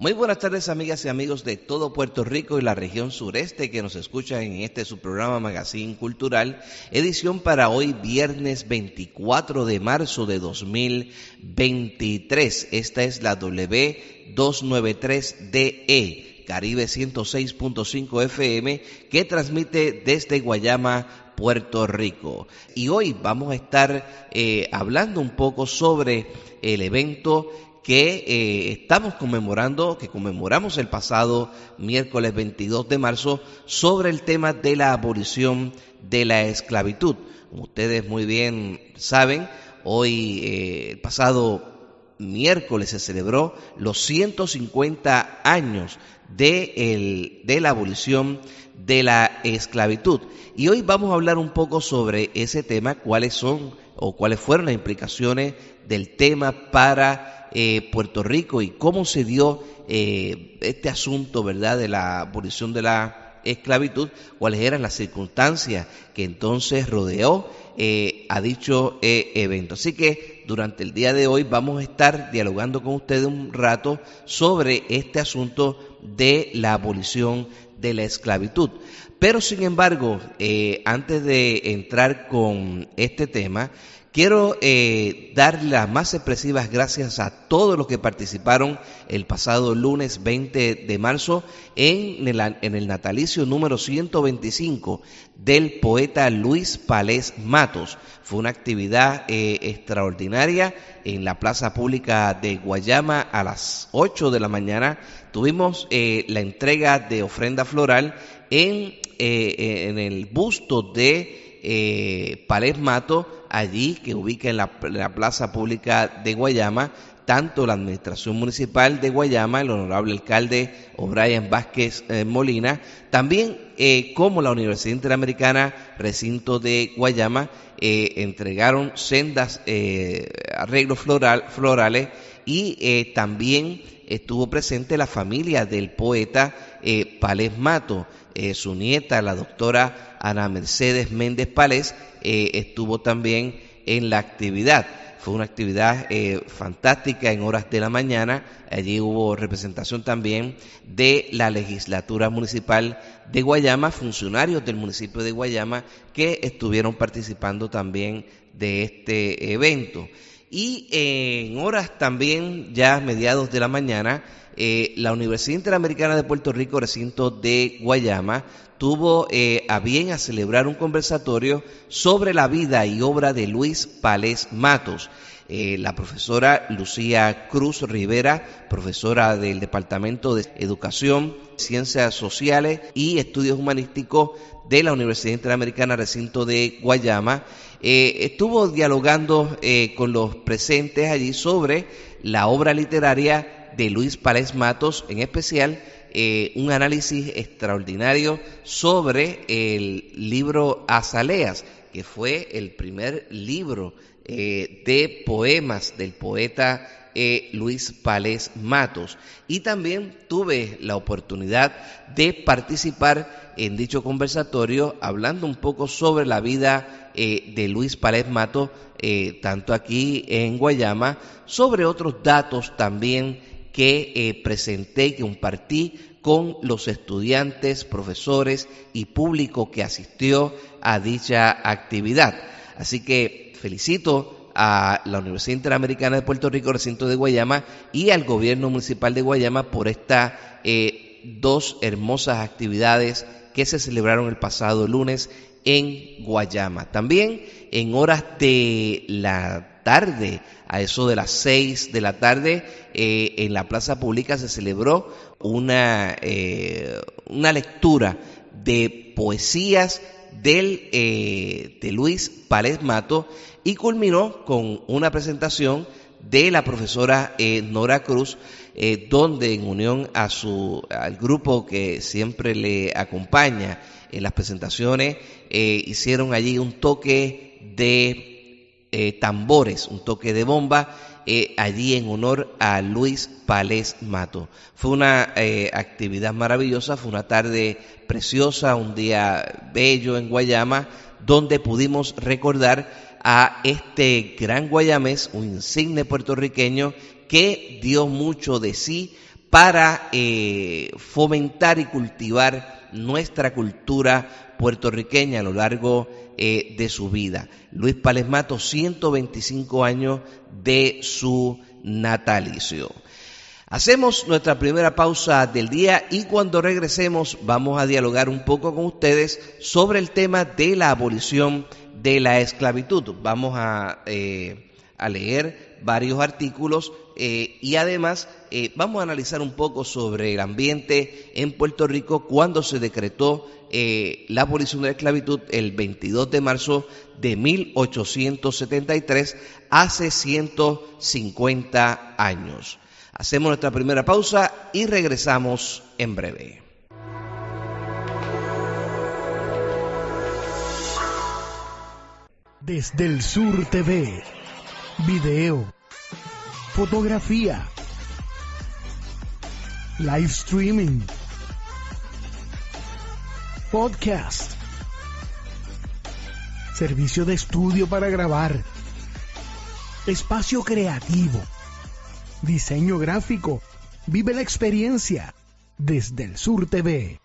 Muy buenas tardes, amigas y amigos de todo Puerto Rico y la región sureste que nos escuchan en su programa Magazine Cultural, edición para hoy viernes 24 de marzo de 2023. Esta es la W293DE, Caribe 106.5 FM, que transmite desde Guayama, Puerto Rico. Y hoy vamos a estar hablando un poco sobre el evento que estamos conmemorando, que conmemoramos el pasado miércoles 22 de marzo, sobre el tema de la abolición de la esclavitud. Como ustedes muy bien saben, hoy, el pasado miércoles, se celebró los 150 años de la abolición de la esclavitud. Y hoy vamos a hablar un poco sobre ese tema, cuáles fueron las implicaciones del tema para Puerto Rico y cómo se dio este asunto, ¿verdad?, de la abolición de la esclavitud, cuáles eran las circunstancias que entonces rodeó a dicho evento. Así que durante el día de hoy vamos a estar dialogando con ustedes un rato sobre este asunto de la abolición de la esclavitud. Pero sin embargo, antes de entrar con este tema, quiero dar las más expresivas gracias a todos los que participaron el pasado lunes 20 de marzo en el natalicio número 125 del poeta Luis Palés Matos. Fue una actividad extraordinaria en la plaza pública de Guayama a las 8 de la mañana. Tuvimos la entrega de ofrenda floral en el busto de Palés Matos, allí que ubica en la plaza pública de Guayama, tanto la administración municipal de Guayama, el honorable alcalde O'Brien Vázquez Molina, también como la Universidad Interamericana Recinto de Guayama, entregaron sendas arreglos florales y también estuvo presente la familia del poeta Palés Matos. Su nieta, la doctora Ana Mercedes Méndez Palés, estuvo también en la actividad. Fue una actividad fantástica en horas de la mañana. Allí hubo representación también de la legislatura municipal de Guayama, funcionarios del municipio de Guayama que estuvieron participando también de este evento. Y en horas también, ya mediados de la mañana, la Universidad Interamericana de Puerto Rico, recinto de Guayama, tuvo a bien a celebrar un conversatorio sobre la vida y obra de Luis Palés Matos. La profesora Lucía Cruz Rivera, profesora del Departamento de Educación, Ciencias Sociales y Estudios Humanísticos de la Universidad Interamericana Recinto de Guayama, estuvo dialogando con los presentes allí sobre la obra literaria de Luis Palés Matos, en especial un análisis extraordinario sobre el libro Azaleas, que fue el primer libro de poemas del poeta Luis Palés Matos. Y también tuve la oportunidad de participar en dicho conversatorio hablando un poco sobre la vida de Luis Palés Matos, tanto aquí en Guayama, sobre otros datos también que presenté y que compartí con los estudiantes, profesores y público que asistió a dicha actividad. Así que felicito a la Universidad Interamericana de Puerto Rico, recinto de Guayama, y al gobierno municipal de Guayama por estas dos hermosas actividades que se celebraron el pasado lunes en Guayama. También en horas de la tarde, a eso de las 6 de la tarde, en la plaza pública se celebró una lectura de poesías de Luis Palés Matos y culminó con una presentación de la profesora Nora Cruz, donde en unión al grupo que siempre le acompaña en las presentaciones, hicieron allí un toque de tambores, un toque de bomba, allí en honor a Luis Palés Matos. Fue una actividad maravillosa, fue una tarde preciosa, un día bello en Guayama, donde pudimos recordar a este gran guayamés, un insigne puertorriqueño que dio mucho de sí para fomentar y cultivar nuestra cultura puertorriqueña a lo largo de su vida. Luis Palesmato, 125 años de su natalicio. Hacemos nuestra primera pausa del día y cuando regresemos vamos a dialogar un poco con ustedes sobre el tema de la abolición de la esclavitud. Vamos a leer varios artículos y además vamos a analizar un poco sobre el ambiente en Puerto Rico cuando se decretó la abolición de la esclavitud el 22 de marzo de 1873, hace 150 años. Hacemos nuestra primera pausa y regresamos en breve. Desde el Sur TV, video, fotografía, live streaming, podcast, servicio de estudio para grabar, espacio creativo, diseño gráfico. Vive la experiencia desde el Sur TV.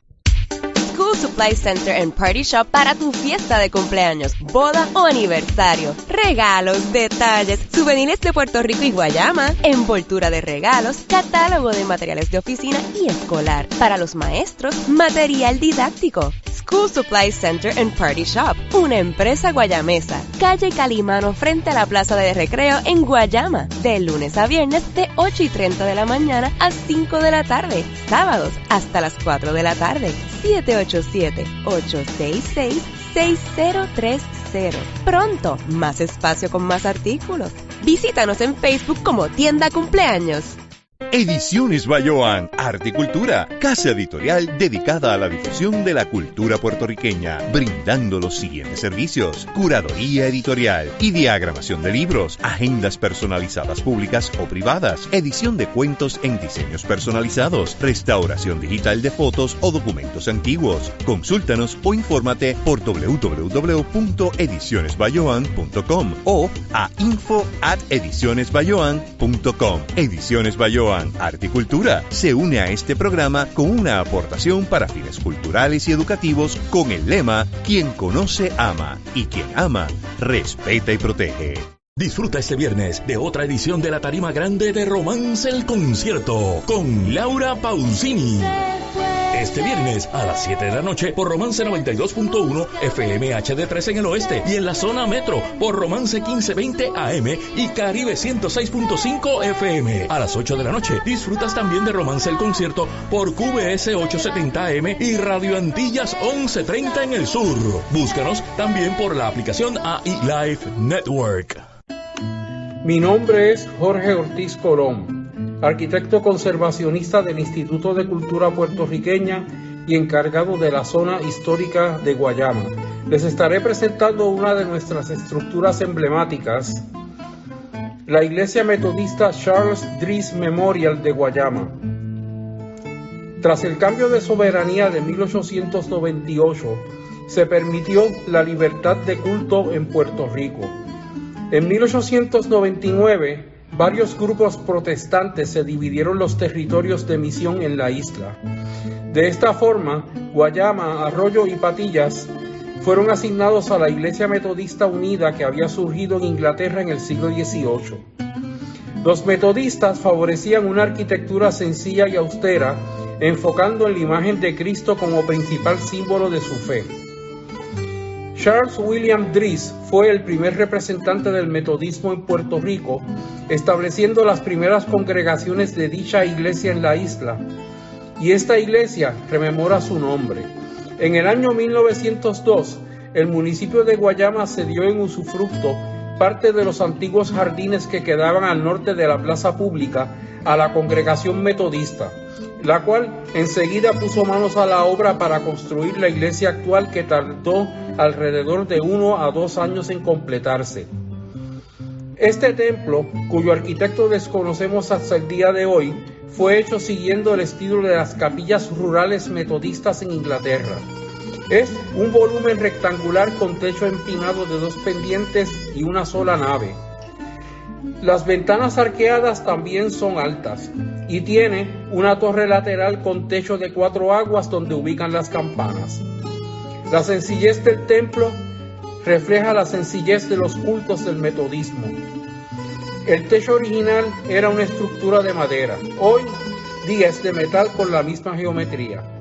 School Supply Center and Party Shop para tu fiesta de cumpleaños, boda o aniversario. Regalos, detalles, souvenirs de Puerto Rico y Guayama, envoltura de regalos, catálogo de materiales de oficina y escolar. Para los maestros, material didáctico. School Supply Center and Party Shop, una empresa guayamesa. Calle Calimano frente a la Plaza de Recreo en Guayama. De lunes a viernes de 8:30 de la mañana a 5 de la tarde. Sábados hasta las 4 de la tarde. 787-866-6030. Pronto, más espacio con más artículos. Visítanos en Facebook como Tienda Cumpleaños. Ediciones Bayoán, Arte y Cultura, casa editorial dedicada a la difusión de la cultura puertorriqueña, brindando los siguientes servicios: curaduría editorial y diagramación de libros, agendas personalizadas públicas o privadas, edición de cuentos en diseños personalizados, restauración digital de fotos o documentos antiguos. Consúltanos o infórmate por www.edicionesbayoán.com o a info@edicionesbayoán.com. Ediciones Bayoán, Arte y Cultura se une a este programa con una aportación para fines culturales y educativos con el lema: quien conoce ama y quien ama respeta y protege. Disfruta este viernes de otra edición de la tarima grande de Romance el Concierto con Laura Pausini. Este viernes a las 7 de la noche por Romance 92.1 FM HD3 en el oeste y en la zona metro por Romance 1520 AM y Caribe 106.5 FM. A las 8 de la noche disfrutas también de Romance el Concierto por QBS 870 AM y Radio Antillas 1130 en el sur. Búscanos también por la aplicación AI Live Network. Mi nombre es Jorge Ortiz Colón, arquitecto conservacionista del Instituto de Cultura Puertorriqueña y encargado de la zona histórica de Guayama. Les estaré presentando una de nuestras estructuras emblemáticas, la Iglesia Metodista Charles Dries Memorial de Guayama. Tras el cambio de soberanía de 1898, se permitió la libertad de culto en Puerto Rico. En 1899, varios grupos protestantes se dividieron los territorios de misión en la isla. De esta forma, Guayama, Arroyo y Patillas fueron asignados a la Iglesia Metodista Unida que había surgido en Inglaterra en el siglo XVIII. Los metodistas favorecían una arquitectura sencilla y austera, enfocando en la imagen de Cristo como principal símbolo de su fe. Charles William Dries fue el primer representante del metodismo en Puerto Rico, estableciendo las primeras congregaciones de dicha iglesia en la isla, y esta iglesia rememora su nombre. En el año 1902, el municipio de Guayama cedió en usufructo parte de los antiguos jardines que quedaban al norte de la plaza pública a la congregación metodista, la cual enseguida puso manos a la obra para construir la iglesia actual, que tardó alrededor de 1 a 2 años en completarse. Este templo, cuyo arquitecto desconocemos hasta el día de hoy, fue hecho siguiendo el estilo de las capillas rurales metodistas en Inglaterra. Es un volumen rectangular con techo empinado de 2 pendientes y una sola nave. Las ventanas arqueadas también son altas y tiene una torre lateral con techo de 4 aguas donde ubican las campanas. La sencillez del templo refleja la sencillez de los cultos del metodismo. El techo original era una estructura de madera, hoy día es de metal con la misma geometría.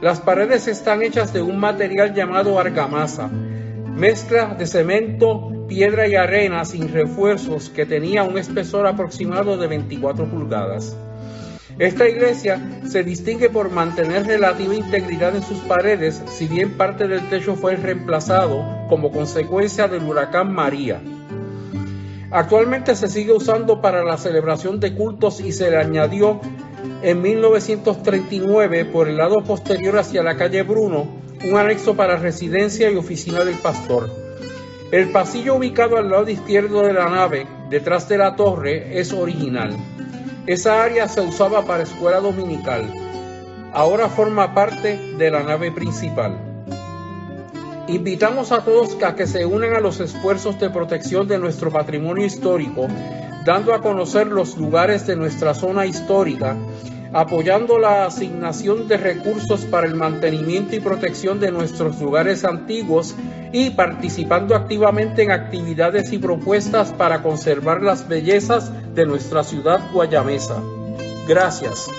Las paredes están hechas de un material llamado argamasa, mezcla de cemento, piedra y arena sin refuerzos que tenía un espesor aproximado de 24 pulgadas. Esta iglesia se distingue por mantener relativa integridad en sus paredes, si bien parte del techo fue reemplazado como consecuencia del huracán María. Actualmente se sigue usando para la celebración de cultos y se le añadió en 1939 por el lado posterior hacia la calle Bruno un anexo para residencia y oficina del pastor. El pasillo ubicado al lado izquierdo de la nave, detrás de la torre, es original. Esa área se usaba para escuela dominical. Ahora forma parte de la nave principal. Invitamos a todos a que se unan a los esfuerzos de protección de nuestro patrimonio histórico, dando a conocer los lugares de nuestra zona histórica, apoyando la asignación de recursos para el mantenimiento y protección de nuestros lugares antiguos y participando activamente en actividades y propuestas para conservar las bellezas de nuestra ciudad guayamesa. Gracias.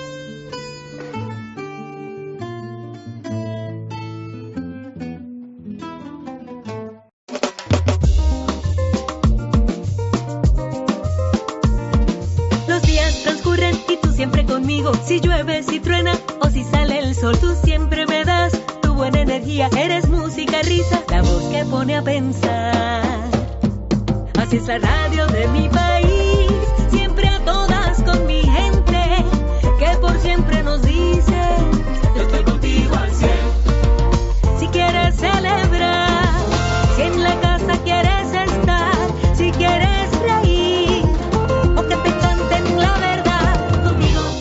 Si llueve, si truena o si sale el sol, tú siempre me das tu buena energía. Eres música, risa, la voz que pone a pensar. Así es la radio de mi país, siempre a todas con mi gente, que por siempre nos dice: yo estoy contigo al 100. Si quieres celebrar, si en la casa quieres estar, si quieres reír o que te canten la verdad,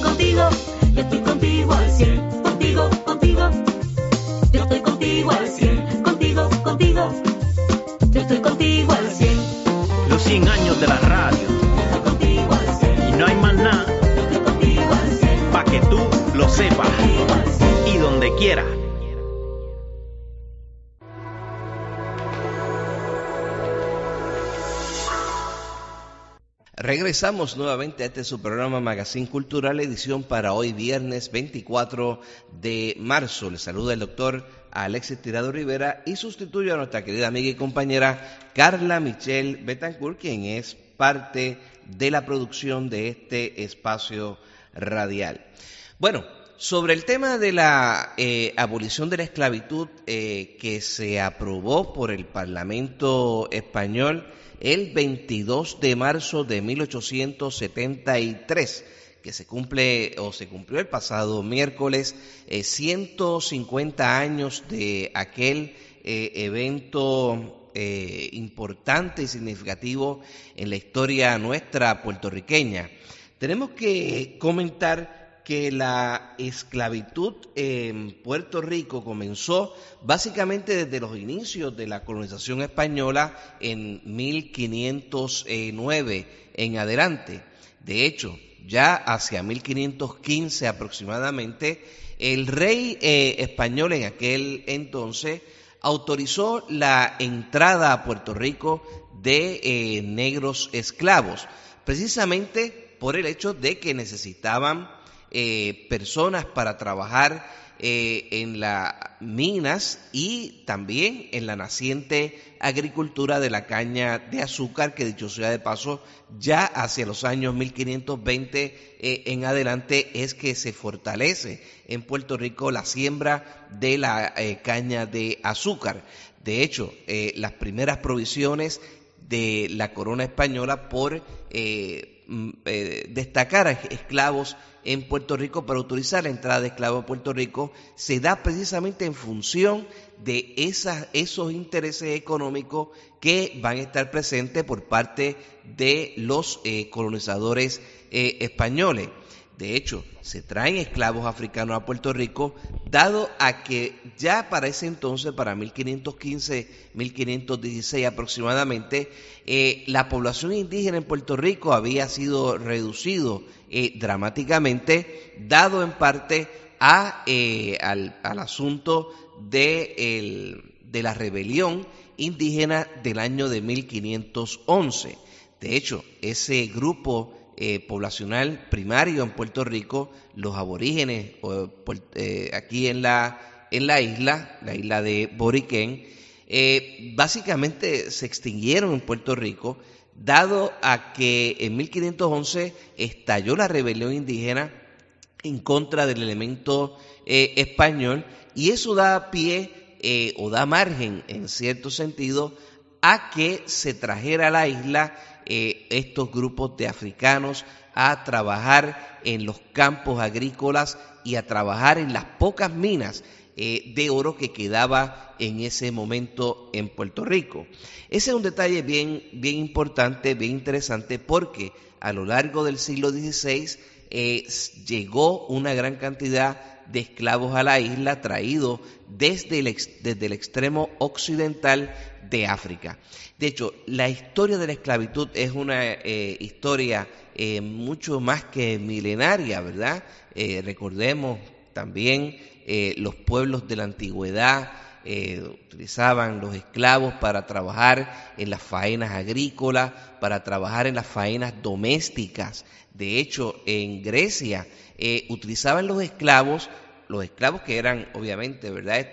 contigo, yo estoy contigo al 100. Contigo, yo estoy contigo al 100. Contigo, yo estoy contigo al 100. Los 100 años de la radio. Yo estoy contigo al 100. Y no hay más nada. Yo estoy contigo al 100. Pa' que tú lo sepas. Y donde quiera. Regresamos nuevamente a este su programa Magazine Cultural, edición para hoy viernes 24 de marzo. Les saluda el doctor Alexis Tirado Rivera y sustituyo a nuestra querida amiga y compañera Carla Michelle Betancourt, quien es parte de la producción de este espacio radial. Bueno, sobre el tema de la abolición de la esclavitud que se aprobó por el Parlamento español el 22 de marzo de 1873, que se cumplió el pasado miércoles, 150 años de aquel evento importante y significativo en la historia nuestra puertorriqueña. Tenemos que comentar que la esclavitud en Puerto Rico comenzó básicamente desde los inicios de la colonización española en 1509 en adelante. De hecho, ya hacia 1515 aproximadamente, el rey español en aquel entonces autorizó la entrada a Puerto Rico de negros esclavos, precisamente por el hecho de que necesitaban personas para trabajar en las minas y también en la naciente agricultura de la caña de azúcar, que dicho sea de paso, ya hacia los años 1520 en adelante es que se fortalece en Puerto Rico la siembra de la caña de azúcar. De hecho, las primeras provisiones de la corona española por destacar a esclavos en Puerto Rico, para autorizar la entrada de esclavos a Puerto Rico, se da precisamente en función de esos intereses económicos que van a estar presentes por parte de los colonizadores españoles. De hecho, se traen esclavos africanos a Puerto Rico, dado a que ya para ese entonces, para 1515, 1516 aproximadamente, la población indígena en Puerto Rico había sido reducido dramáticamente, dado en parte al asunto de la rebelión indígena del año de 1511. De hecho, ese grupo poblacional primario en Puerto Rico, los aborígenes aquí en la isla de Boriquén, básicamente se extinguieron en Puerto Rico, dado a que en 1511 estalló la rebelión indígena en contra del elemento español, y eso da pie o da margen, en cierto sentido, a que se trajera a la isla estos grupos de africanos a trabajar en los campos agrícolas y a trabajar en las pocas minas de oro que quedaba en ese momento en Puerto Rico. Ese es un detalle bien importante, bien interesante, porque a lo largo del siglo XVI llegó una gran cantidad de esclavos a la isla, traídos desde el extremo occidental de África. De hecho, la historia de la esclavitud es una historia mucho más que milenaria, ¿verdad? Recordemos también los pueblos de la antigüedad utilizaban los esclavos para trabajar en las faenas agrícolas, para trabajar en las faenas domésticas. De hecho, en Grecia utilizaban los esclavos que eran obviamente, ¿verdad?,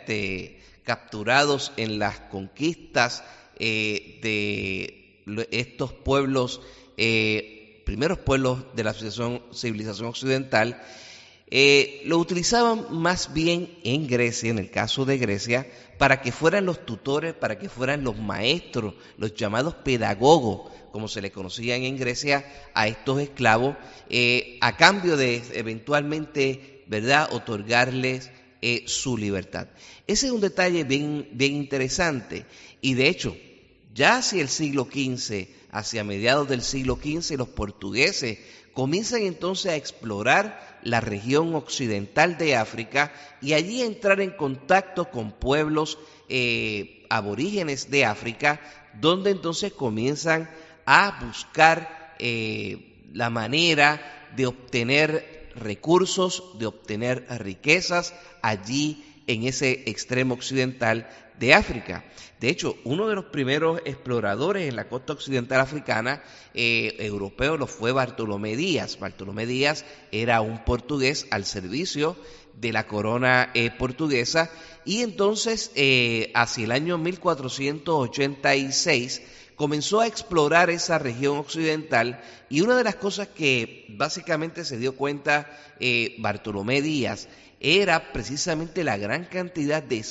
capturados en las conquistas de estos pueblos, primeros pueblos de la civilización occidental. Lo utilizaban más bien en Grecia, en el caso de Grecia, para que fueran los tutores, para que fueran los maestros, los llamados pedagogos, como se les conocían en Grecia a estos esclavos, a cambio de eventualmente, ¿verdad?, otorgarles su libertad. Ese es un detalle bien interesante, y de hecho, ya hacia el siglo XV, hacia mediados del siglo XV, los portugueses comienzan entonces a explorar la región occidental de África y allí entrar en contacto con pueblos aborígenes de África, donde entonces comienzan a buscar la manera de obtener recursos, de obtener riquezas allí en ese extremo occidental de África. De hecho, uno de los primeros exploradores en la costa occidental africana europeo lo fue Bartolomé Díaz. Bartolomé Díaz era un portugués al servicio de la corona portuguesa, y entonces hacia el año 1486 comenzó a explorar esa región occidental, y una de las cosas que básicamente se dio cuenta Bartolomé Díaz era precisamente la gran cantidad de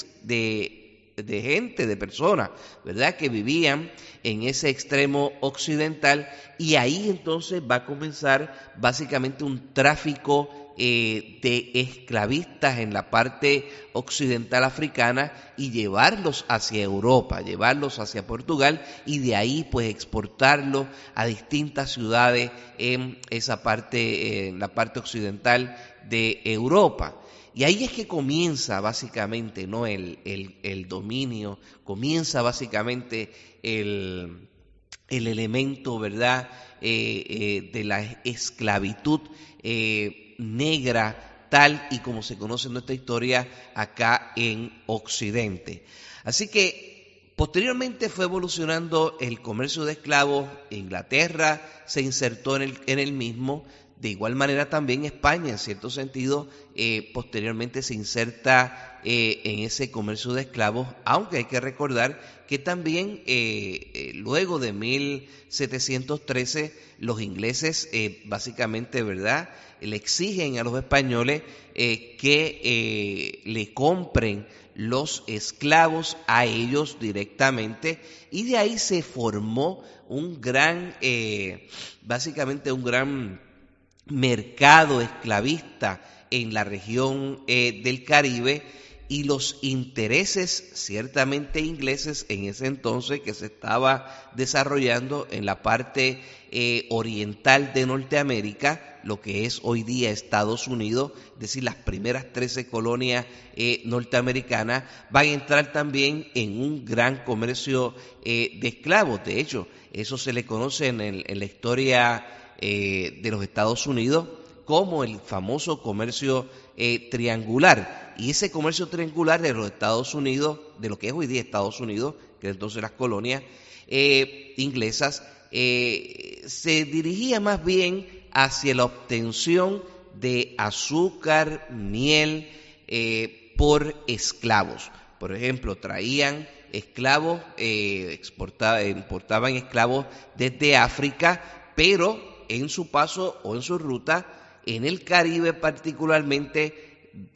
gente, de personas, ¿verdad?, que vivían en ese extremo occidental, y ahí entonces va a comenzar básicamente un tráfico de esclavistas en la parte occidental africana y llevarlos hacia Europa, llevarlos hacia Portugal, y de ahí pues exportarlos a distintas ciudades en esa parte, en la parte occidental de Europa. Y ahí es que comienza básicamente, ¿no?, el dominio, comienza básicamente el elemento, ¿verdad?, de la esclavitud negra, tal y como se conoce en nuestra historia acá en Occidente. Así que posteriormente fue evolucionando el comercio de esclavos. Inglaterra se insertó en el mismo. De igual manera también España, en cierto sentido, posteriormente se inserta en ese comercio de esclavos, aunque hay que recordar que también luego de 1713 los ingleses básicamente, ¿verdad?, le exigen a los españoles que le compren los esclavos a ellos directamente, y de ahí se formó un gran, básicamente un gran mercado esclavista en la región del Caribe, y los intereses ciertamente ingleses en ese entonces que se estaba desarrollando en la parte oriental de Norteamérica, lo que es hoy día Estados Unidos, es decir, las primeras 13 colonias norteamericanas, van a entrar también en un gran comercio de esclavos. De hecho, eso se le conoce en la historia de los Estados Unidos como el famoso comercio triangular. Y ese comercio triangular de los Estados Unidos, de lo que es hoy día Estados Unidos, que entonces las colonias inglesas, se dirigía más bien hacia la obtención de azúcar, miel por esclavos. Por ejemplo, traían esclavos, importaban esclavos desde África, pero en su paso o en su ruta, en el Caribe particularmente,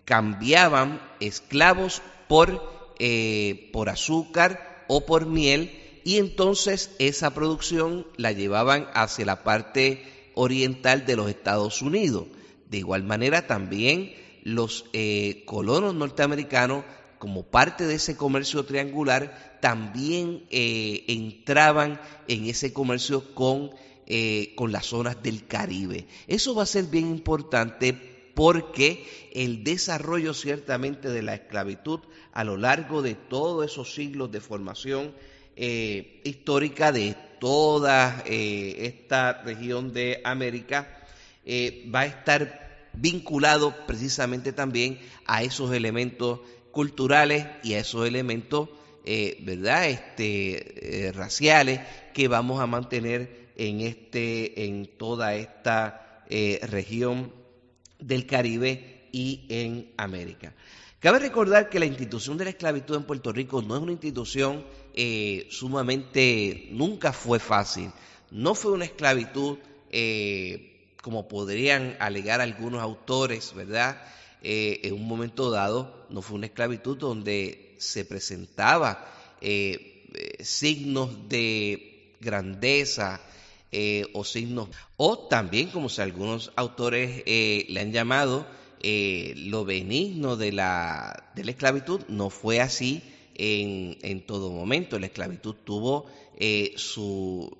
cambiaban esclavos por azúcar o por miel, y entonces esa producción la llevaban hacia la parte oriental de los Estados Unidos. De igual manera también los colonos norteamericanos, como parte de ese comercio triangular, también entraban en ese comercio con las zonas del Caribe. Eso va a ser bien importante porque el desarrollo ciertamente de la esclavitud a lo largo de todos esos siglos de formación histórica de toda esta región de América va a estar vinculado precisamente también a esos elementos culturales y a esos elementos raciales que vamos a mantener en toda esta región del Caribe y en América. Cabe recordar que la institución de la esclavitud en Puerto Rico no es una institución nunca fue fácil. No fue una esclavitud como podrían alegar algunos autores, ¿verdad? En un momento dado, no fue una esclavitud donde se presentaba signos de grandeza o signos, o también, como si algunos autores le han llamado, lo benigno de la esclavitud. No fue así en todo momento. La esclavitud tuvo su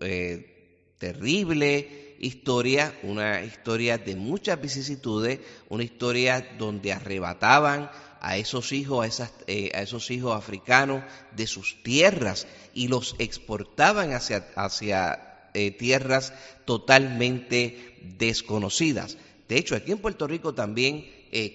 terrible historia, una historia de muchas vicisitudes, una historia donde arrebataban a esos hijos, a esos hijos africanos de sus tierras y los exportaban hacia tierras totalmente desconocidas. De hecho, aquí en Puerto Rico también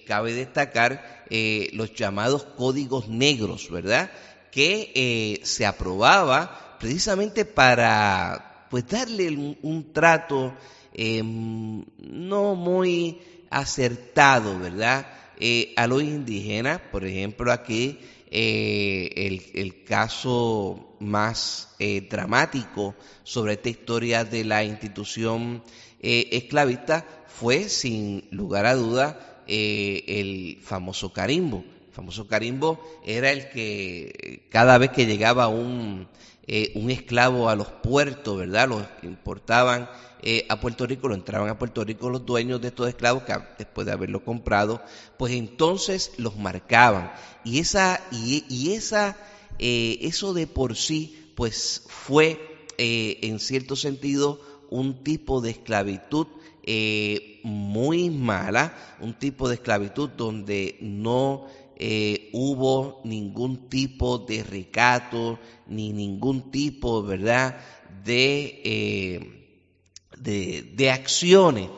cabe destacar los llamados códigos negros, ¿verdad? Que se aprobaba precisamente para darle un trato no muy acertado, ¿verdad? A los indígenas. Por ejemplo, aquí el caso más dramático sobre esta historia de la institución esclavista fue, sin lugar a duda, el famoso carimbo. El famoso carimbo era el que cada vez que llegaba un esclavo a los puertos, ¿verdad? Los importaban a Puerto Rico, lo entraban a Puerto Rico los dueños de estos esclavos, que después de haberlo comprado, pues entonces los marcaban. Y eso de por sí, pues fue en cierto sentido un tipo de esclavitud muy mala, un tipo de esclavitud donde no hubo ningún tipo de recato, ni ningún tipo, ¿verdad?, de acciones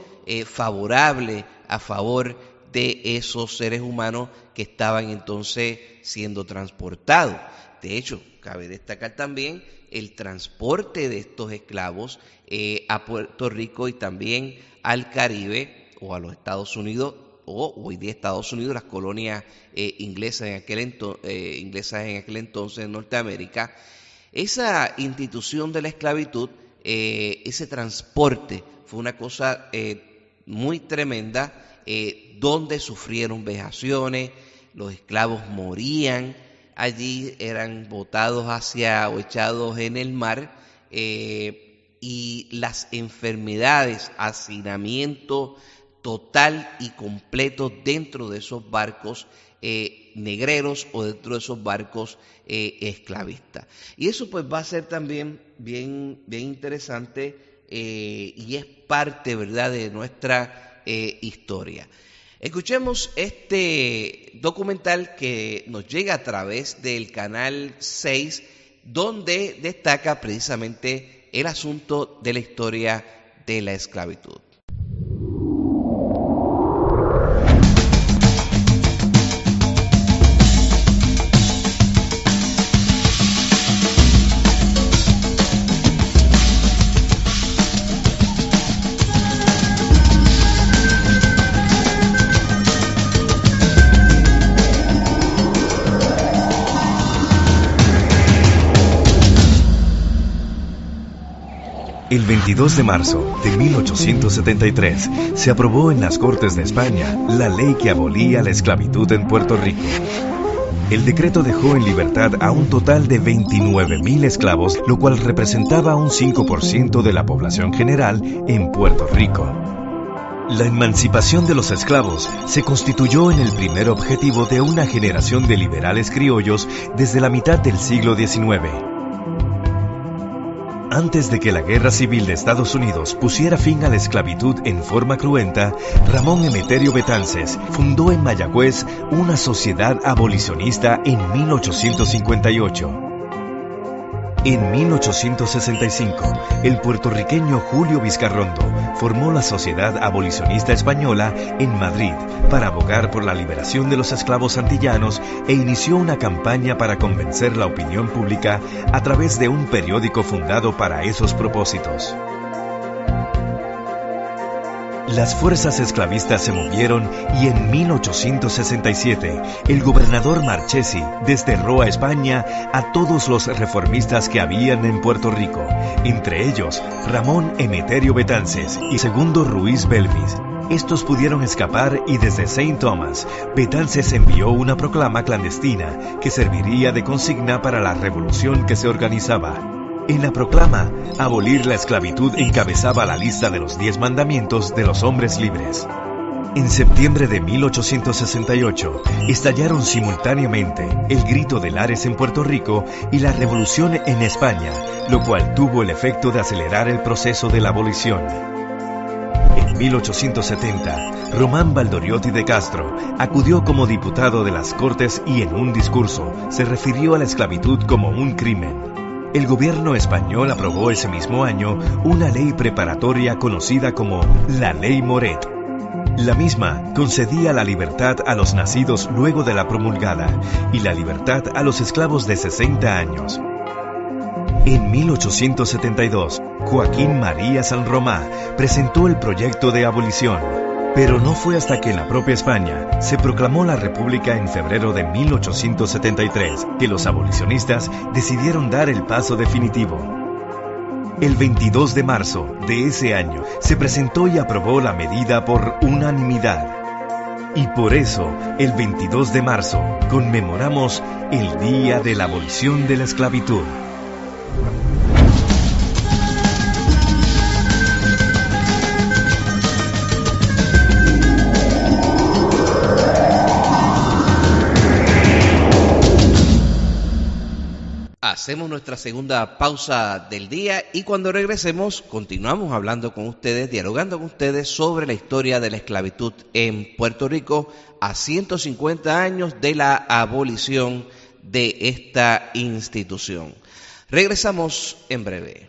favorables a favor de esos seres humanos que estaban entonces siendo transportados. De hecho, cabe destacar también el transporte de estos esclavos a Puerto Rico y también al Caribe o a los Estados Unidos, o hoy día Estados Unidos, las colonias inglesas en aquel entonces en Norteamérica. Esa institución de la esclavitud, ese transporte, fue una cosa muy tremenda, donde sufrieron vejaciones, los esclavos morían allí, eran botados o echados en el mar, y las enfermedades, hacinamiento, total y completo dentro de esos barcos negreros o dentro de esos barcos esclavistas. Y eso pues va a ser también bien interesante y es parte, ¿verdad?, de nuestra historia. Escuchemos este documental que nos llega a través del canal 6, donde destaca precisamente el asunto de la historia de la esclavitud. El 22 de marzo de 1873 se aprobó en las Cortes de España la ley que abolía la esclavitud en Puerto Rico. El decreto dejó en libertad a un total de 29,000 esclavos, lo cual representaba un 5% de la población general en Puerto Rico. La emancipación de los esclavos se constituyó en el primer objetivo de una generación de liberales criollos desde la mitad del siglo XIX. Antes de que la Guerra Civil de Estados Unidos pusiera fin a la esclavitud en forma cruenta, Ramón Emeterio Betances fundó en Mayagüez una sociedad abolicionista en 1858. En 1865, el puertorriqueño Julio Vizcarrondo formó la Sociedad Abolicionista Española en Madrid para abogar por la liberación de los esclavos antillanos e inició una campaña para convencer la opinión pública a través de un periódico fundado para esos propósitos. Las fuerzas esclavistas se movieron y en 1867 el gobernador Marchesi desterró a España a todos los reformistas que habían en Puerto Rico, entre ellos Ramón Emeterio Betances y Segundo Ruiz Belvis. Estos pudieron escapar y desde St. Thomas, Betances envió una proclama clandestina que serviría de consigna para la revolución que se organizaba. En la proclama, abolir la esclavitud encabezaba la lista de los 10 mandamientos de los hombres libres. En septiembre de 1868, estallaron simultáneamente el grito de Lares en Puerto Rico y la revolución en España, lo cual tuvo el efecto de acelerar el proceso de la abolición. En 1870, Román Valdoriotti de Castro acudió como diputado de las Cortes y en un discurso se refirió a la esclavitud como un crimen. El gobierno español aprobó ese mismo año una ley preparatoria conocida como la Ley Moret. La misma concedía la libertad a los nacidos luego de la promulgada y la libertad a los esclavos de 60 años. En 1872, Joaquín María San Román presentó el proyecto de abolición. Pero no fue hasta que en la propia España se proclamó la República en febrero de 1873 que los abolicionistas decidieron dar el paso definitivo. El 22 de marzo de ese año se presentó y aprobó la medida por unanimidad. Y por eso, el 22 de marzo conmemoramos el Día de la Abolición de la Esclavitud. Hacemos nuestra segunda pausa del día y cuando regresemos continuamos hablando con ustedes, dialogando con ustedes sobre la historia de la esclavitud en Puerto Rico a 150 años de la abolición de esta institución. Regresamos en breve.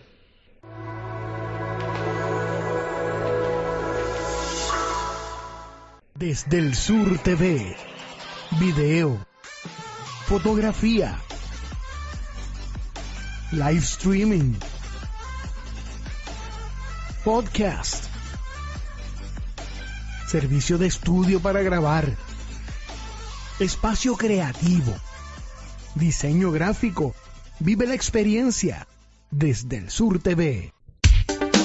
Desde el Sur TV, video, fotografía, live streaming, podcast, servicio de estudio para grabar, espacio creativo, diseño gráfico. Vive la experiencia desde el Sur TV.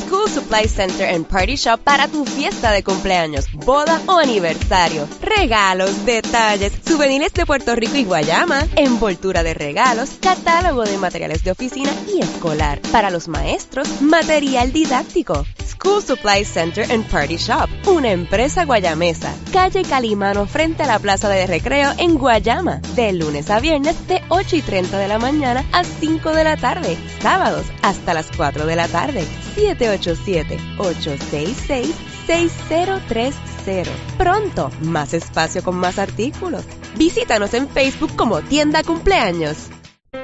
School Supply Center and Party Shop para tu fiesta de cumpleaños, boda o aniversario. Regalos, detalles, souvenirs de Puerto Rico y Guayama, envoltura de regalos, catálogo de materiales de oficina y escolar. Para los maestros, material didáctico. School Supply Center and Party Shop, una empresa guayamesa, calle Calimano frente a la Plaza de Recreo en Guayama, de lunes a viernes de 8:30 de la mañana a 5 de la tarde, sábados hasta las 4 de la tarde. 787-866-6030. Pronto, más espacio con más artículos. Visítanos en Facebook como Tienda Cumpleaños.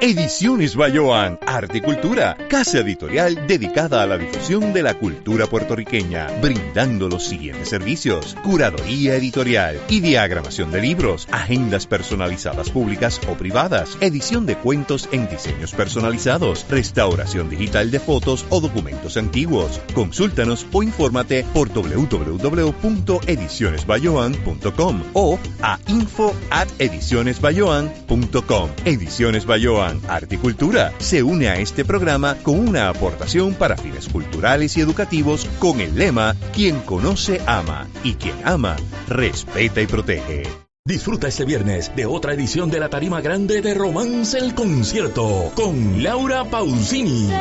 Ediciones Bayoán, Arte y Cultura, casa editorial dedicada a la difusión de la cultura puertorriqueña, brindando los siguientes servicios: curaduría editorial y diagramación de libros, agendas personalizadas públicas o privadas, edición de cuentos en diseños personalizados, restauración digital de fotos o documentos antiguos. Consúltanos o infórmate por www.edicionesbayoán.com o a info@edicionesbayoán.com. Ediciones Bayoán, Arte y Cultura se une a este programa con una aportación para fines culturales y educativos con el lema: quien conoce ama y quien ama respeta y protege. Disfruta este viernes de otra edición de la tarima grande de Romance el Concierto con Laura Pausini.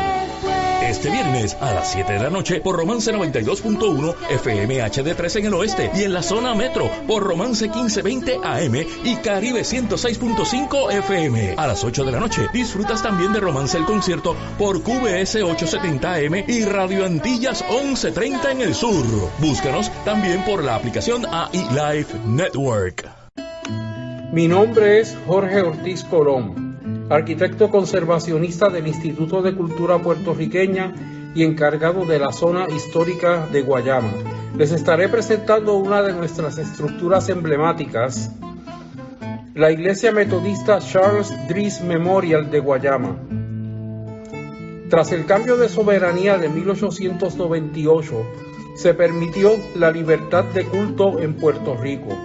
Este viernes a las 7 de la noche por Romance 92.1 FM HD3 en el oeste y en la zona metro por Romance 1520 AM y Caribe 106.5 FM. A las 8 de la noche disfrutas también de Romance el Concierto por QBS 870 AM y Radio Antillas 1130 en el sur. Búscanos también por la aplicación AI Live Network. Mi nombre es Jorge Ortiz Colón, arquitecto conservacionista del Instituto de Cultura Puertorriqueña y encargado de la zona histórica de Guayama. Les estaré presentando una de nuestras estructuras emblemáticas, la Iglesia Metodista Charles Dries Memorial de Guayama. Tras el cambio de soberanía de 1898, se permitió la libertad de culto en Puerto Rico.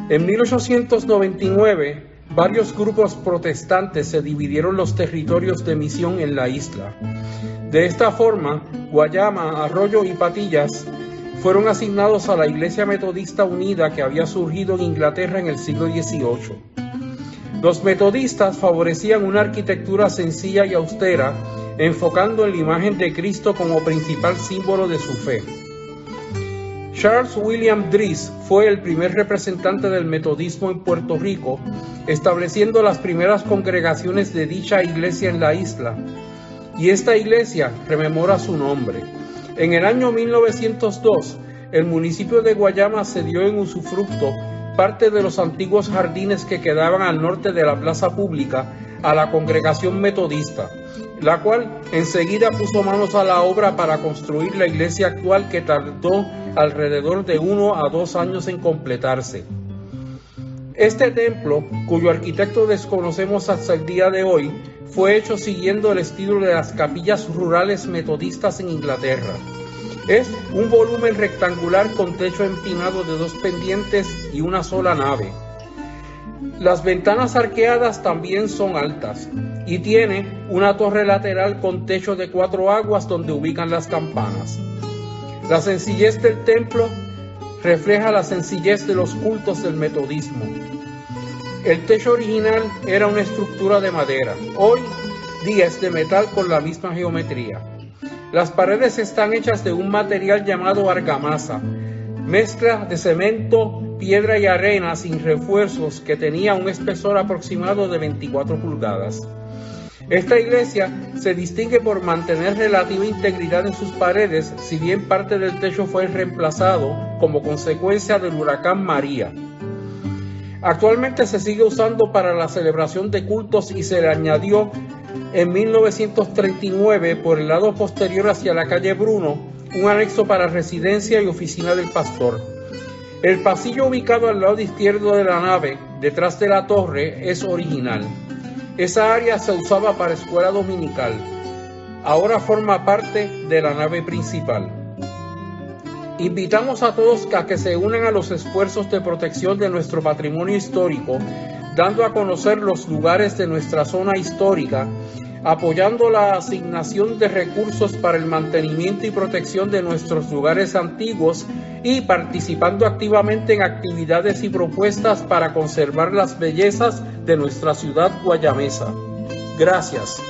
En 1899, varios grupos protestantes se dividieron los territorios de misión en la isla. De esta forma, Guayama, Arroyo y Patillas fueron asignados a la Iglesia Metodista Unida que había surgido en Inglaterra en el siglo XVIII. Los metodistas favorecían una arquitectura sencilla y austera, enfocando en la imagen de Cristo como principal símbolo de su fe. Charles William Dries fue el primer representante del metodismo en Puerto Rico, estableciendo las primeras congregaciones de dicha iglesia en la isla, y esta iglesia rememora su nombre. En el año 1902, el municipio de Guayama cedió en usufructo parte de los antiguos jardines que quedaban al norte de la plaza pública a la congregación metodista, la cual enseguida puso manos a la obra para construir la iglesia actual, que tardó alrededor de 1 a 2 años en completarse. Este templo, cuyo arquitecto desconocemos hasta el día de hoy, fue hecho siguiendo el estilo de las capillas rurales metodistas en Inglaterra. Es un volumen rectangular con techo empinado de 2 pendientes y una sola nave. Las ventanas arqueadas también son altas y tiene una torre lateral con techo de 4 aguas donde ubican las campanas. La sencillez del templo refleja la sencillez de los cultos del metodismo. El techo original era una estructura de madera, hoy día es de metal con la misma geometría. Las paredes están hechas de un material llamado argamasa, mezcla de cemento, piedra y arena sin refuerzos, que tenía un espesor aproximado de 24 pulgadas. Esta iglesia se distingue por mantener relativa integridad en sus paredes, si bien parte del techo fue reemplazado como consecuencia del huracán María. Actualmente se sigue usando para la celebración de cultos y se le añadió en 1939 por el lado posterior hacia la calle Bruno un anexo para residencia y oficina del pastor. El pasillo ubicado al lado izquierdo de la nave, detrás de la torre, es original. Esa área se usaba para escuela dominical. Ahora forma parte de la nave principal. Invitamos a todos a que se unan a los esfuerzos de protección de nuestro patrimonio histórico, dando a conocer los lugares de nuestra zona histórica, apoyando la asignación de recursos para el mantenimiento y protección de nuestros lugares antiguos y participando activamente en actividades y propuestas para conservar las bellezas de nuestra ciudad guayamesa. Gracias.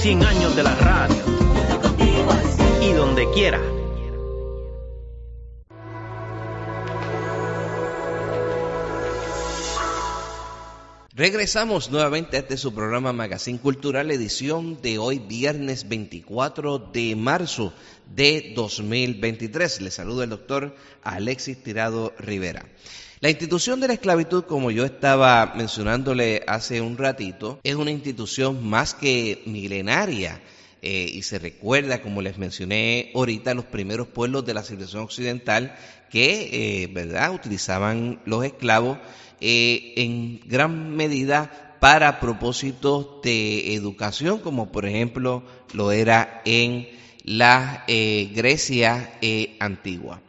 100 años de la radio. Y donde quiera. Regresamos nuevamente a este su programa Magazine Cultural, edición de hoy, viernes 24 de marzo de 2023. Les saluda el doctor Alexis Tirado Rivera. La institución de la esclavitud, como yo estaba mencionándole hace un ratito, es una institución más que milenaria. Y se recuerda, como les mencioné ahorita, los primeros pueblos de la civilización occidental que, ¿verdad?, utilizaban los esclavos en gran medida para propósitos de educación, como por ejemplo lo era en la Grecia antigua.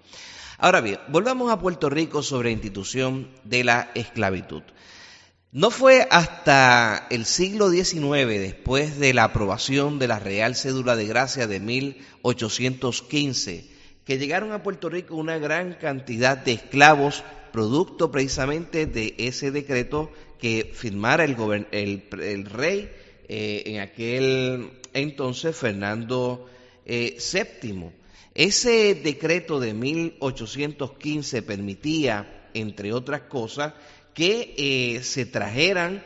Ahora bien, volvamos a Puerto Rico sobre la institución de la esclavitud. No fue hasta el siglo XIX, después de la aprobación de la Real Cédula de Gracia de 1815, que llegaron a Puerto Rico una gran cantidad de esclavos, producto precisamente de ese decreto que firmara el rey en aquel entonces, Fernando VII. Ese decreto de 1815 permitía, entre otras cosas, que se trajeran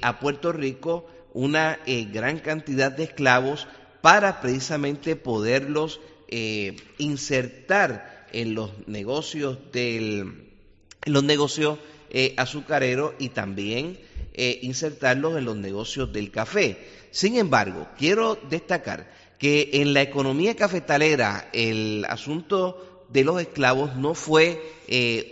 a Puerto Rico una gran cantidad de esclavos para precisamente poderlos insertar en los negocios azucareros y también insertarlos en los negocios del café. Sin embargo, quiero destacar que en la economía cafetalera el asunto de los esclavos no fue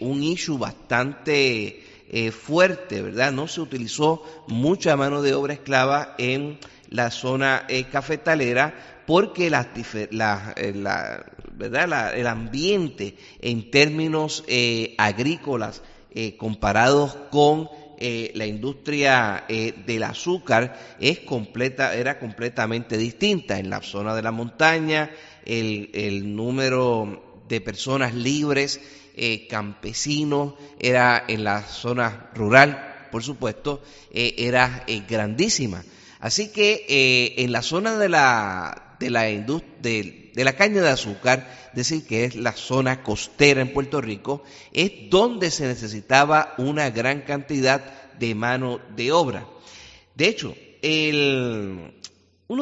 un issue bastante fuerte, ¿verdad? No se utilizó mucha mano de obra esclava en la zona cafetalera porque el ambiente en términos agrícolas comparados con la industria del azúcar era completamente distinta. En la zona de la montaña, el número de personas libres, campesinos, era en la zona rural, por supuesto, era grandísima. Así que en la zona de la caña de azúcar, es decir, que es la zona costera en Puerto Rico, es donde se necesitaba una gran cantidad de mano de obra. De hecho, uno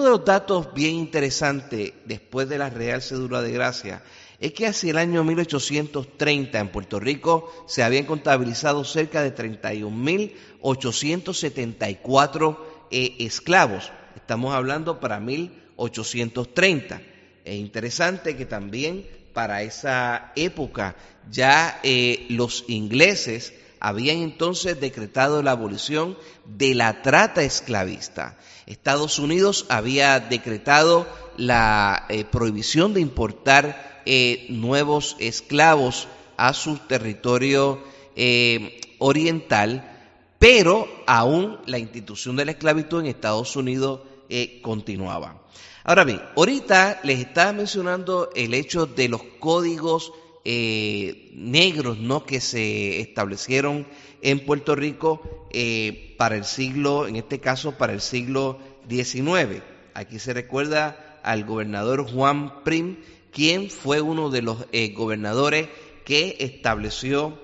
de los datos bien interesantes después de la Real Cédula de Gracia es que hacia el año 1830 en Puerto Rico se habían contabilizado cerca de 31.874 esclavos. Estamos hablando para 1830. Es interesante que también para esa época ya los ingleses habían entonces decretado la abolición de la trata esclavista. Estados Unidos había decretado la prohibición de importar nuevos esclavos a su territorio oriental, pero aún la institución de la esclavitud en Estados Unidos continuaba. Ahora bien, ahorita les estaba mencionando el hecho de los códigos negros, ¿no?, que se establecieron en Puerto Rico para el siglo, en este caso para el siglo XIX. Aquí se recuerda al gobernador Juan Prim, quien fue uno de los gobernadores que estableció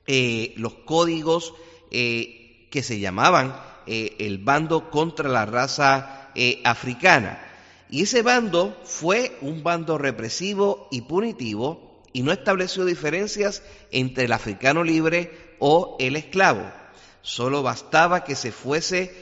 los códigos que se llamaban el bando contra la raza africana. Y ese bando fue un bando represivo y punitivo y no estableció diferencias entre el africano libre o el esclavo. Solo bastaba que fuese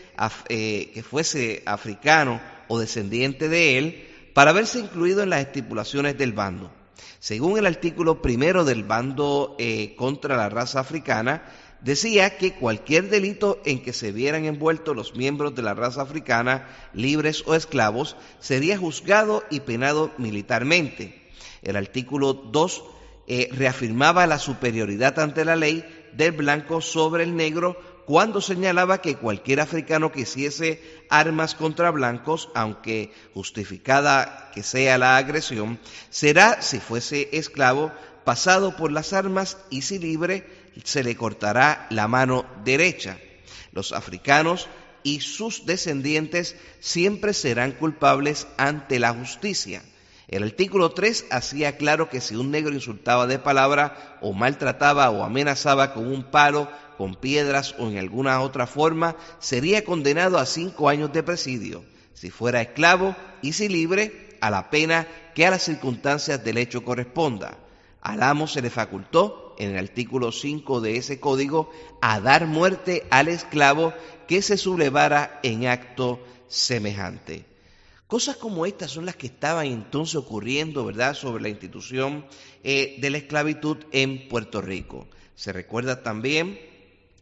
africano o descendiente de él para verse incluido en las estipulaciones del bando. Según el artículo 1 del bando contra la raza africana, decía que cualquier delito en que se vieran envueltos los miembros de la raza africana, libres o esclavos, sería juzgado y penado militarmente. El artículo 2 reafirmaba la superioridad ante la ley del blanco sobre el negro cuando señalaba que cualquier africano que hiciese armas contra blancos, aunque justificada que sea la agresión, será, si fuese esclavo, pasado por las armas y si libre, se le cortará la mano derecha. Los africanos y sus descendientes siempre serán culpables ante la justicia. El artículo 3 hacía claro que si un negro insultaba de palabra o maltrataba o amenazaba con un palo, con piedras o en alguna otra forma, sería condenado a 5 años de presidio. Si fuera esclavo y si libre, a la pena que a las circunstancias del hecho corresponda. Al amo se le facultó, en el artículo 5 de ese código, a dar muerte al esclavo que se sublevara en acto semejante. Cosas como estas son las que estaban entonces ocurriendo, ¿verdad?, sobre la institución de la esclavitud en Puerto Rico. Se recuerda también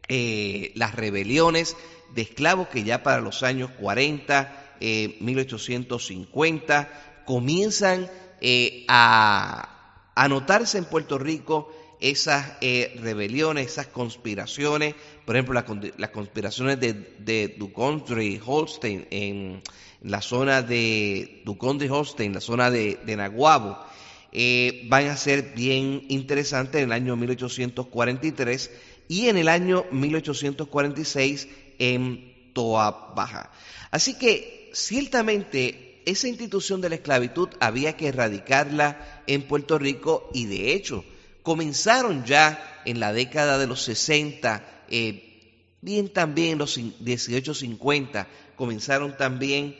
las rebeliones de esclavos que ya para los años 40, 1850, comienzan a notarse en Puerto Rico esas rebeliones, esas conspiraciones, por ejemplo, las conspiraciones de Ducondry-Holstein en la zona de Ducondry-Holstein, la zona de Naguabo, van a ser bien interesantes en el año 1843 y en el año 1846 en Toa Baja. Así que ciertamente esa institución de la esclavitud había que erradicarla en Puerto Rico y de hecho comenzaron ya en la década de los 60, bien también en los 1850, comenzaron también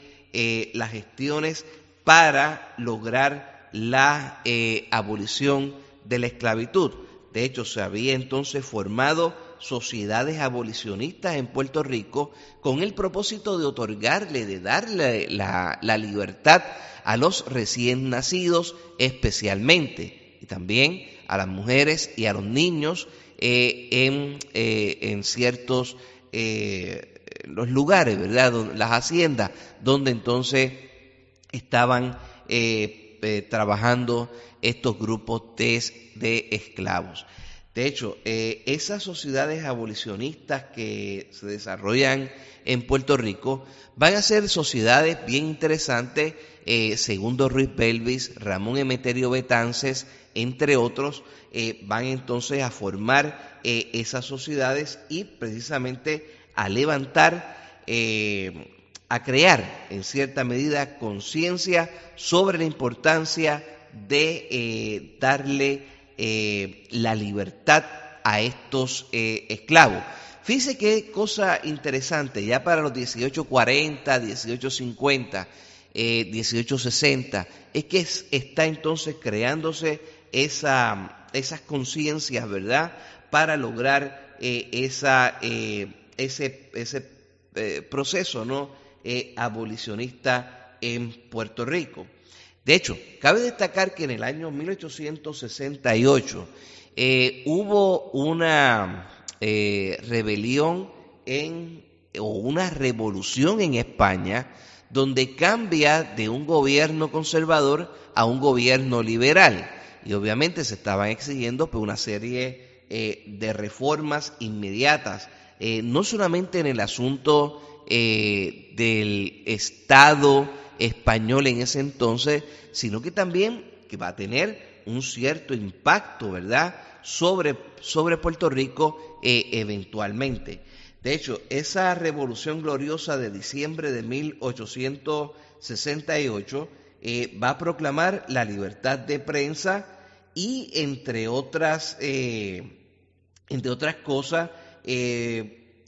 las gestiones para lograr la abolición de la esclavitud. De hecho, se había entonces formado sociedades abolicionistas en Puerto Rico con el propósito de otorgarle, de darle la libertad a los recién nacidos especialmente, y también a las mujeres y a los niños en ciertos los lugares, ¿verdad?, las haciendas, donde entonces estaban trabajando estos grupos de esclavos. De hecho, esas sociedades abolicionistas que se desarrollan en Puerto Rico van a ser sociedades bien interesantes, Segundo Ruiz Belvis, Ramón Emeterio Betances, entre otros, van entonces a formar esas sociedades y precisamente a levantar, a crear en cierta medida conciencia sobre la importancia de darle la libertad a estos esclavos. Fíjense qué cosa interesante, ya para los 1840, 1850, 1860, es que está entonces creándose esas conciencias, ¿verdad?, para lograr ese proceso, ¿no?, abolicionista en Puerto Rico. De hecho, cabe destacar que en el año 1868 hubo una rebelión o una revolución en España, donde cambia de un gobierno conservador a un gobierno liberal. Y obviamente se estaban exigiendo pues, una serie de reformas inmediatas, no solamente en el asunto del Estado español en ese entonces, sino que también que va a tener un cierto impacto, ¿verdad?, sobre Puerto Rico eventualmente. De hecho, esa revolución gloriosa de diciembre de 1868 va a proclamar la libertad de prensa y entre otras cosas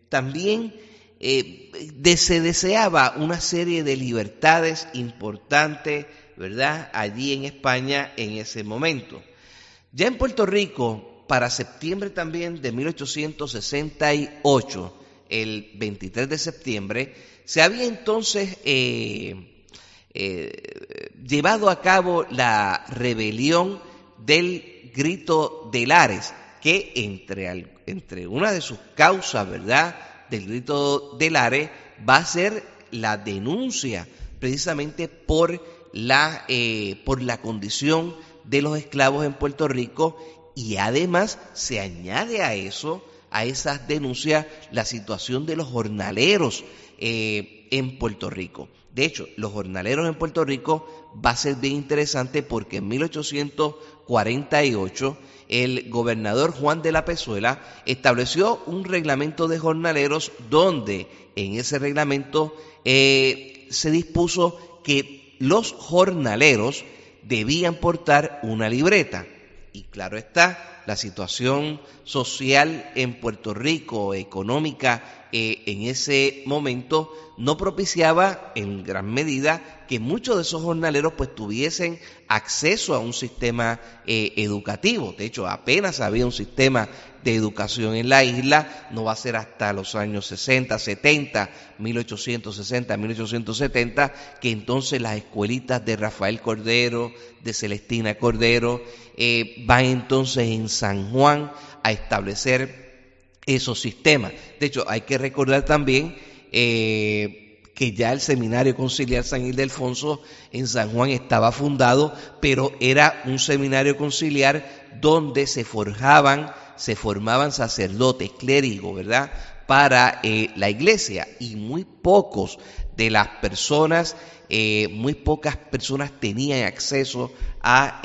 también se deseaba una serie de libertades importantes, ¿verdad?, allí en España en ese momento. Ya en Puerto Rico, para septiembre también de 1868, el 23 de septiembre, se había entonces llevado a cabo la rebelión del Grito de Lares, que entre una de sus causas, ¿verdad?, del Grito de Lares va a ser la denuncia precisamente por la condición de los esclavos en Puerto Rico, y además se añade a eso, a esas denuncias, la situación de los jornaleros en Puerto Rico. De hecho, los jornaleros en Puerto Rico va a ser bien interesante porque en 1848 el gobernador Juan de la Pezuela estableció un reglamento de jornaleros donde en ese reglamento se dispuso que los jornaleros debían portar una libreta. Y claro está, la situación social en Puerto Rico, económica, en ese momento no propiciaba en gran medida que muchos de esos jornaleros pues tuviesen acceso a un sistema educativo. De hecho, apenas había un sistema de educación en la isla, no va a ser hasta los años 60, 70, 1860, 1870, que entonces las escuelitas de Rafael Cordero, de Celestina Cordero, van entonces en San Juan a establecer esos sistemas. De hecho, hay que recordar también que ya el Seminario Conciliar San Ildefonso en San Juan estaba fundado, pero era un seminario conciliar donde se formaban sacerdotes, clérigos, ¿verdad?, para la iglesia, y muy pocas personas tenían acceso a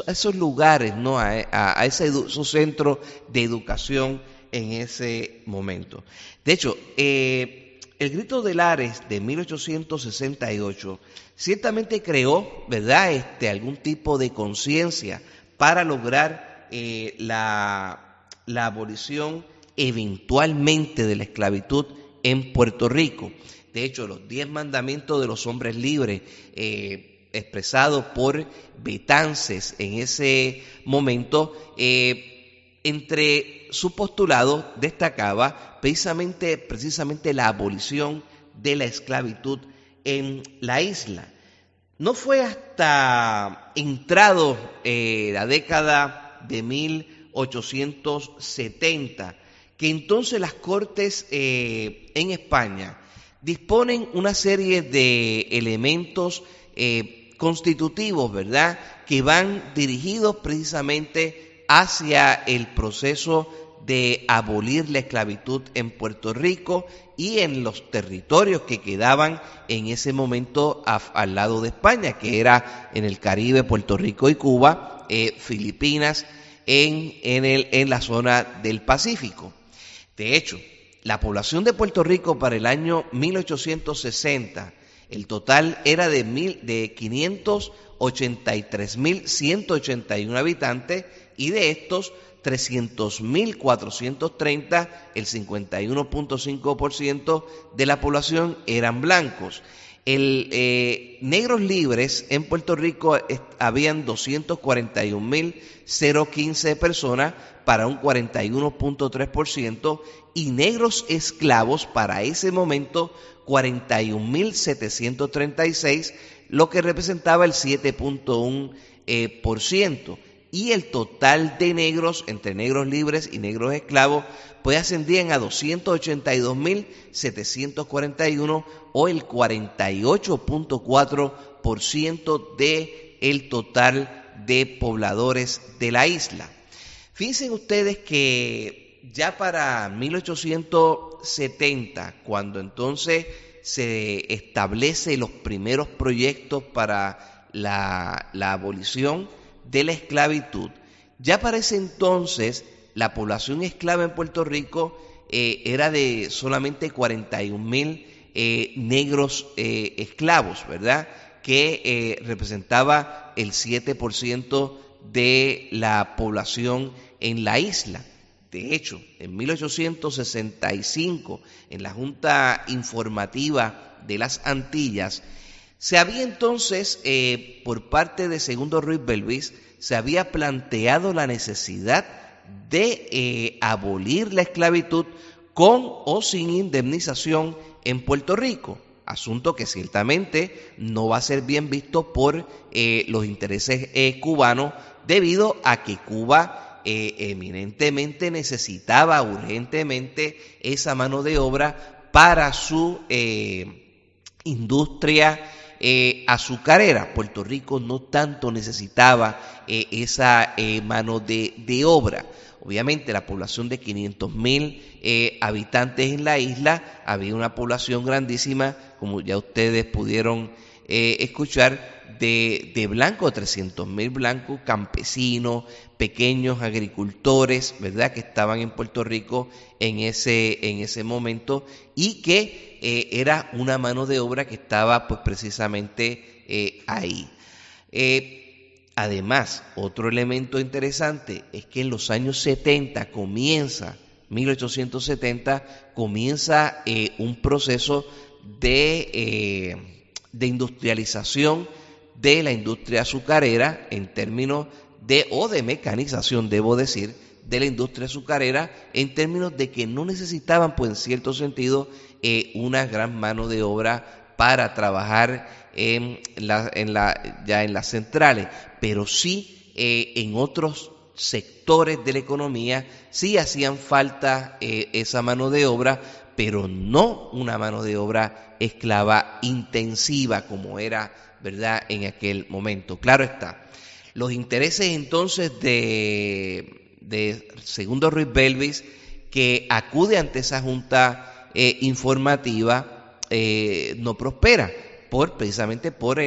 esos lugares, ¿no?, a esos centros de educación en ese momento. De hecho, el Grito de Lares de 1868 ciertamente creó, ¿verdad?, algún tipo de conciencia para lograr la abolición eventualmente de la esclavitud en Puerto Rico. De hecho, los 10 mandamientos de los hombres libres, expresados por Betances en ese momento, entre su postulado destacaba precisamente la abolición de la esclavitud en la isla. No fue hasta entrado la década de 1870 que entonces las Cortes en España disponen una serie de elementos constitutivos, ¿verdad?, que van dirigidos precisamente hacia el proceso de abolir la esclavitud en Puerto Rico y en los territorios que quedaban en ese momento al lado de España, que era en el Caribe, Puerto Rico y Cuba, Filipinas, en la zona del Pacífico. De hecho, la población de Puerto Rico para el año 1860, el total era de 583.181 habitantes, y de estos 300.430, el 51.5% de la población eran blancos. Negros libres en Puerto Rico habían 241.015 personas para un 41.3%, y negros esclavos para ese momento 41.736, lo que representaba el 7.1%. Y el total de negros, entre negros libres y negros esclavos, pues ascendían a 282.741, o el 48.4% del total de pobladores de la isla. Fíjense ustedes que ya para 1870, cuando entonces se establece los primeros proyectos para la abolición de la esclavitud, ya para ese entonces la población esclava en Puerto Rico era de solamente 41.000 negros esclavos, ¿verdad?, que representaba el 7% de la población en la isla. De hecho, en 1865, en la Junta Informativa de las Antillas, se había entonces, por parte de Segundo Ruiz Belvis, se había planteado la necesidad de abolir la esclavitud con o sin indemnización en Puerto Rico, asunto que ciertamente no va a ser bien visto por los intereses cubanos, debido a que Cuba eminentemente necesitaba urgentemente esa mano de obra para su industria azucarera. Puerto Rico no tanto necesitaba esa mano de obra. Obviamente la población de 500,000 habitantes en la isla, había una población grandísima, como ya ustedes pudieron escuchar, de blancos, 300,000 blancos, campesinos, pequeños agricultores, ¿verdad?, que estaban en Puerto Rico en ese momento, y que era una mano de obra que estaba pues precisamente ahí. Además, otro elemento interesante es que en los años 70 1870 comienza un proceso de industrialización de la industria azucarera en términos de mecanización, debo decir, de la industria azucarera, en términos de que no necesitaban, pues en cierto sentido, una gran mano de obra para trabajar en las centrales, pero sí en otros sectores de la economía sí hacían falta esa mano de obra, pero no una mano de obra esclava intensiva como era, ¿verdad?, en aquel momento. Claro está, los intereses entonces de Segundo Ruiz Belvis, que acude ante esa junta informativa, no prospera precisamente por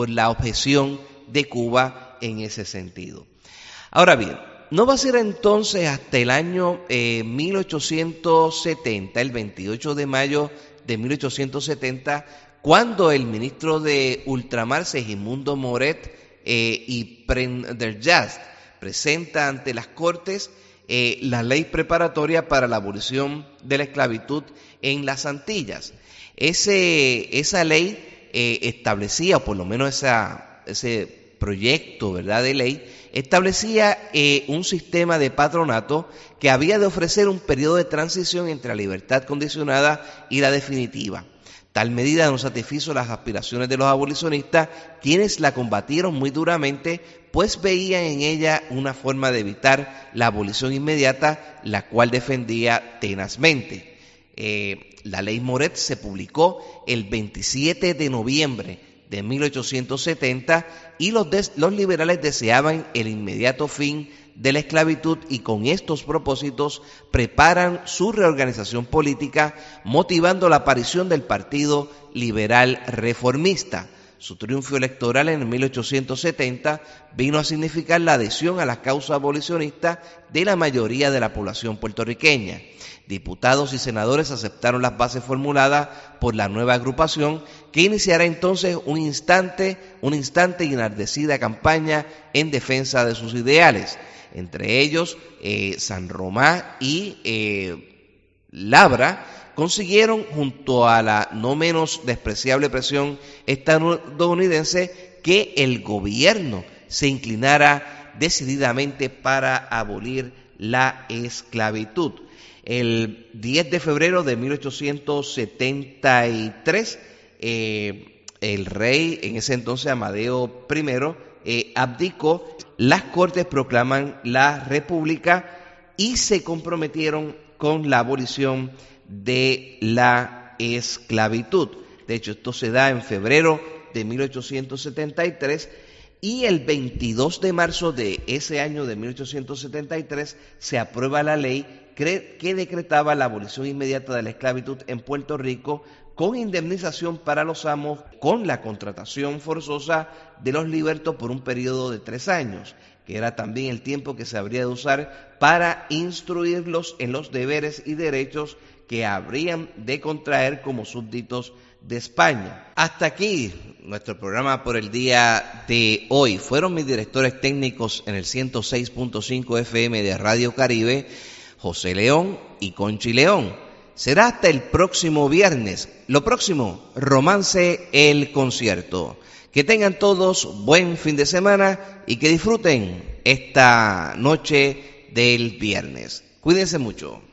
la objeción de Cuba en ese sentido. Ahora bien, no va a ser entonces hasta el año 1870, el 28 de mayo de 1870, cuando el ministro de Ultramar, Segismundo Moret y Prendergast, presenta ante las Cortes la ley preparatoria para la abolición de la esclavitud en las Antillas. Esa ley establecía, o por lo menos ese proyecto, ¿verdad?, de ley, establecía un sistema de patronato que había de ofrecer un periodo de transición entre la libertad condicionada y la definitiva. Tal medida no satisfizo las aspiraciones de los abolicionistas, quienes la combatieron muy duramente, pues veían en ella una forma de evitar la abolición inmediata, la cual defendía tenazmente. La ley Moret se publicó el 27 de noviembre de 1870 y los liberales deseaban el inmediato fin de la esclavitud y con estos propósitos preparan su reorganización política, motivando la aparición del Partido Liberal Reformista. Su triunfo electoral en 1870 vino a significar la adhesión a la causa abolicionista de la mayoría de la población puertorriqueña. Diputados y senadores aceptaron las bases formuladas por la nueva agrupación, que iniciará entonces una instante y enardecida campaña en defensa de sus ideales. Entre ellos, San Román y Labra consiguieron, junto a la no menos despreciable presión estadounidense, que el gobierno se inclinara decididamente para abolir la esclavitud. El 10 de febrero de 1873, el rey, en ese entonces Amadeo I, abdicó. Las Cortes proclaman la República y se comprometieron con la abolición de la esclavitud. De hecho, esto se da en febrero de 1873 y el 22 de marzo de ese año de 1873 se aprueba la ley que decretaba la abolición inmediata de la esclavitud en Puerto Rico, con indemnización para los amos, con la contratación forzosa de los libertos por un periodo de 3 años, que era también el tiempo que se habría de usar para instruirlos en los deberes y derechos que habrían de contraer como súbditos de España. Hasta aquí nuestro programa por el día de hoy. Fueron mis directores técnicos en el 106.5 FM de Radio Caribe, José León y Conchi León. Será hasta el próximo viernes. Lo próximo, Romance el Concierto. Que tengan todos buen fin de semana y que disfruten esta noche del viernes. Cuídense mucho.